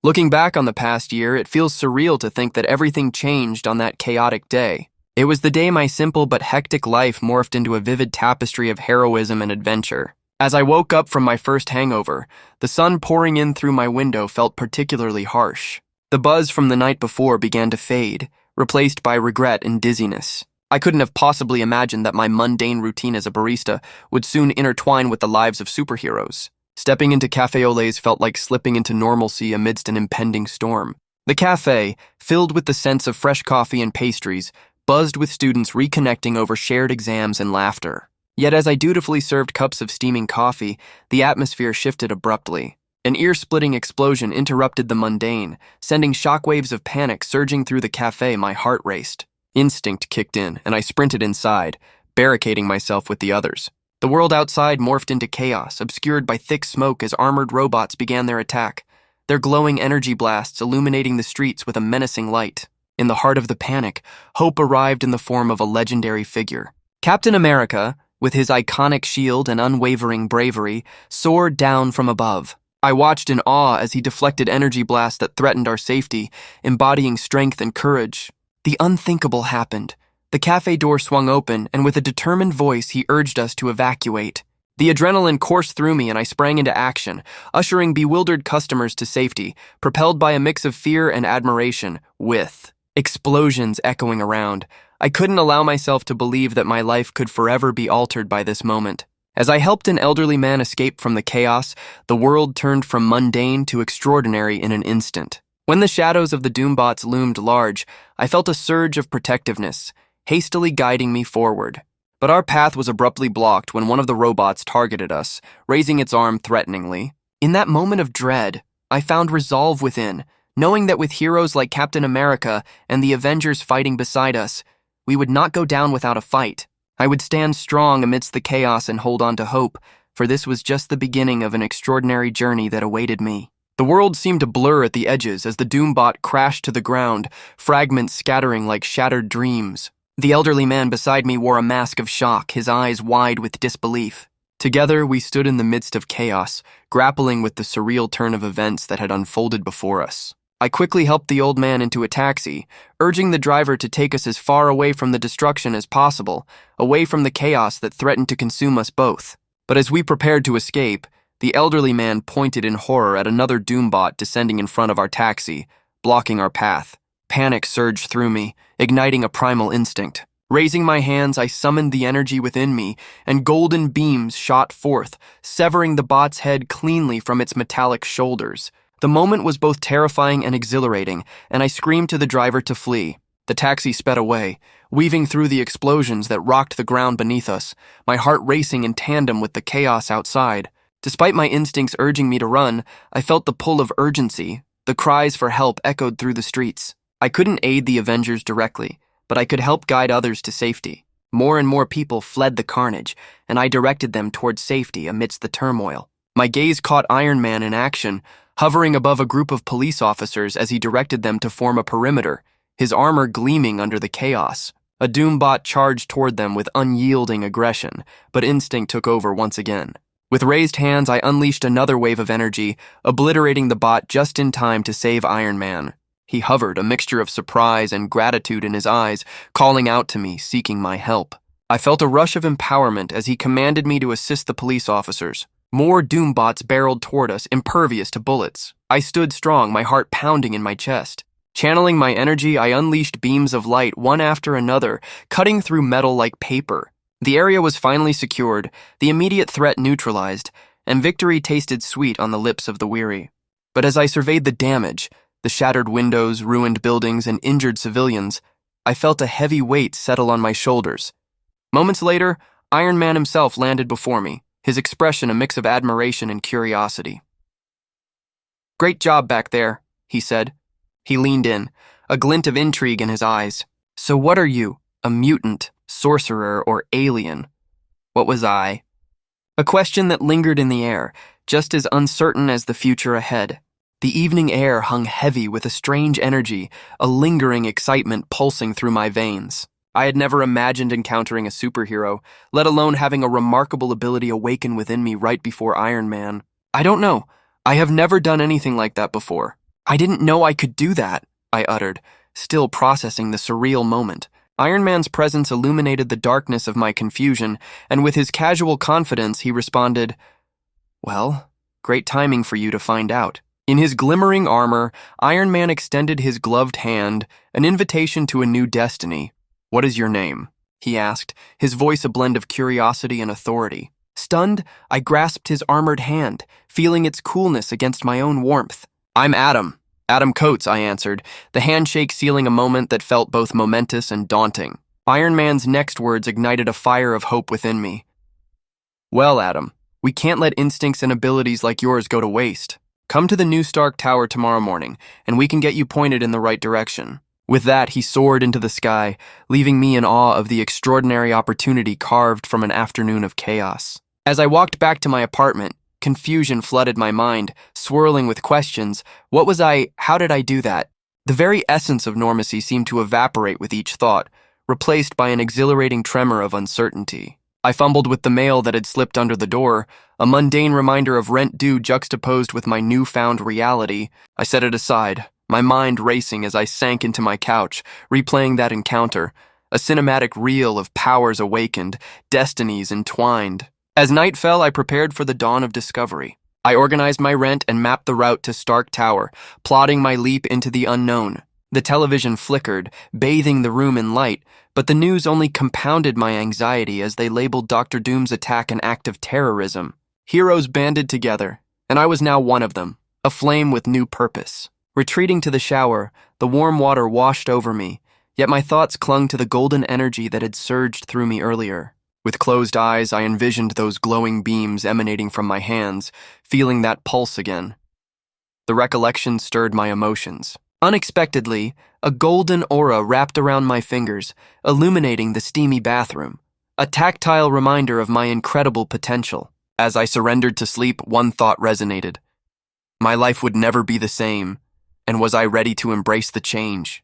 Looking back on the past year, it feels surreal to think that everything changed on that chaotic day. It was the day my simple but hectic life morphed into a vivid tapestry of heroism and adventure. As I woke up from my first hangover, the sun pouring in through my window felt particularly harsh. The buzz from the night before began to fade, replaced by regret and dizziness. I couldn't have possibly imagined that my mundane routine as a barista would soon intertwine with the lives of superheroes. Stepping into Café Olé's felt like slipping into normalcy amidst an impending storm. The cafe, filled with the scents of fresh coffee and pastries, buzzed with students reconnecting over shared exams and laughter. Yet as I dutifully served cups of steaming coffee, the atmosphere shifted abruptly. An ear-splitting explosion interrupted the mundane, sending shockwaves of panic surging through the cafe. My heart raced. Instinct kicked in, and I sprinted inside, barricading myself with the others. The world outside morphed into chaos, obscured by thick smoke as armored robots began their attack, their glowing energy blasts illuminating the streets with a menacing light. In the heart of the panic, hope arrived in the form of a legendary figure. Captain America, with his iconic shield and unwavering bravery, soared down from above. I watched in awe as he deflected energy blasts that threatened our safety, embodying strength and courage. The unthinkable happened. The cafe door swung open, and with a determined voice, he urged us to evacuate. The adrenaline coursed through me, and I sprang into action, ushering bewildered customers to safety, propelled by a mix of fear and admiration, with explosions echoing around. I couldn't allow myself to believe that my life could forever be altered by this moment. As I helped an elderly man escape from the chaos, the world turned from mundane to extraordinary in an instant. When the shadows of the Doombots loomed large, I felt a surge of protectiveness, hastily guiding me forward. But our path was abruptly blocked when one of the robots targeted us, raising its arm threateningly. In that moment of dread, I found resolve within, knowing that with heroes like Captain America and the Avengers fighting beside us, we would not go down without a fight. I would stand strong amidst the chaos and hold on to hope, for this was just the beginning of an extraordinary journey that awaited me. The world seemed to blur at the edges as the Doombot crashed to the ground, fragments scattering like shattered dreams. The elderly man beside me wore a mask of shock, his eyes wide with disbelief. Together, we stood in the midst of chaos, grappling with the surreal turn of events that had unfolded before us. I quickly helped the old man into a taxi, urging the driver to take us as far away from the destruction as possible, away from the chaos that threatened to consume us both. But as we prepared to escape, the elderly man pointed in horror at another Doombot descending in front of our taxi, blocking our path. Panic surged through me, igniting a primal instinct. Raising my hands, I summoned the energy within me, and golden beams shot forth, severing the bot's head cleanly from its metallic shoulders. The moment was both terrifying and exhilarating, and I screamed to the driver to flee. The taxi sped away, weaving through the explosions that rocked the ground beneath us, my heart racing in tandem with the chaos outside. Despite my instincts urging me to run, I felt the pull of urgency. The cries for help echoed through the streets. I couldn't aid the Avengers directly, but I could help guide others to safety. More and more people fled the carnage, and I directed them towards safety amidst the turmoil. My gaze caught Iron Man in action, hovering above a group of police officers as he directed them to form a perimeter, his armor gleaming under the chaos. A Doombot charged toward them with unyielding aggression, but instinct took over once again. With raised hands, I unleashed another wave of energy, obliterating the bot just in time to save Iron Man. He hovered, a mixture of surprise and gratitude in his eyes, calling out to me, seeking my help. I felt a rush of empowerment as he commanded me to assist the police officers. More Doombots barreled toward us, impervious to bullets. I stood strong, my heart pounding in my chest. Channeling my energy, I unleashed beams of light one after another, cutting through metal like paper. The area was finally secured, the immediate threat neutralized, and victory tasted sweet on the lips of the weary. But as I surveyed the damage, the shattered windows, ruined buildings, and injured civilians, I felt a heavy weight settle on my shoulders. Moments later, Iron Man himself landed before me, his expression a mix of admiration and curiosity. "Great job back there," he said. He leaned in, a glint of intrigue in his eyes. "So what are you, a mutant, sorcerer, or alien?" What was I? A question that lingered in the air, just as uncertain as the future ahead. The evening air hung heavy with a strange energy, a lingering excitement pulsing through my veins. I had never imagined encountering a superhero, let alone having a remarkable ability awaken within me right before Iron Man. I don't know. I have never done anything like that before. I didn't know I could do that, I uttered, still processing the surreal moment. Iron Man's presence illuminated the darkness of my confusion, and with his casual confidence, he responded, "Well, great timing for you to find out." In his glimmering armor, Iron Man extended his gloved hand, an invitation to a new destiny. "What is your name?" he asked, his voice a blend of curiosity and authority. Stunned, I grasped his armored hand, feeling its coolness against my own warmth. "I'm Adam. Adam Coates," I answered, the handshake sealing a moment that felt both momentous and daunting. Iron Man's next words ignited a fire of hope within me. "Well, Adam, we can't let instincts and abilities like yours go to waste. Come to the New Stark Tower tomorrow morning, and we can get you pointed in the right direction." With that, he soared into the sky, leaving me in awe of the extraordinary opportunity carved from an afternoon of chaos. As I walked back to my apartment, confusion flooded my mind, swirling with questions. How did I do that? The very essence of normacy seemed to evaporate with each thought, replaced by an exhilarating tremor of uncertainty. I fumbled with the mail that had slipped under the door, a mundane reminder of rent due juxtaposed with my newfound reality. I set it aside, my mind racing as I sank into my couch, replaying that encounter, a cinematic reel of powers awakened, destinies entwined. As night fell, I prepared for the dawn of discovery. I organized my rent and mapped the route to Stark Tower, plotting my leap into the unknown. The television flickered, bathing the room in light, but the news only compounded my anxiety as they labeled Dr. Doom's attack an act of terrorism. Heroes banded together, and I was now one of them, aflame with new purpose. Retreating to the shower, the warm water washed over me, yet my thoughts clung to the golden energy that had surged through me earlier. With closed eyes, I envisioned those glowing beams emanating from my hands, feeling that pulse again. The recollection stirred my emotions. Unexpectedly, a golden aura wrapped around my fingers, illuminating the steamy bathroom, a tactile reminder of my incredible potential. As I surrendered to sleep, one thought resonated. My life would never be the same, and was I ready to embrace the change?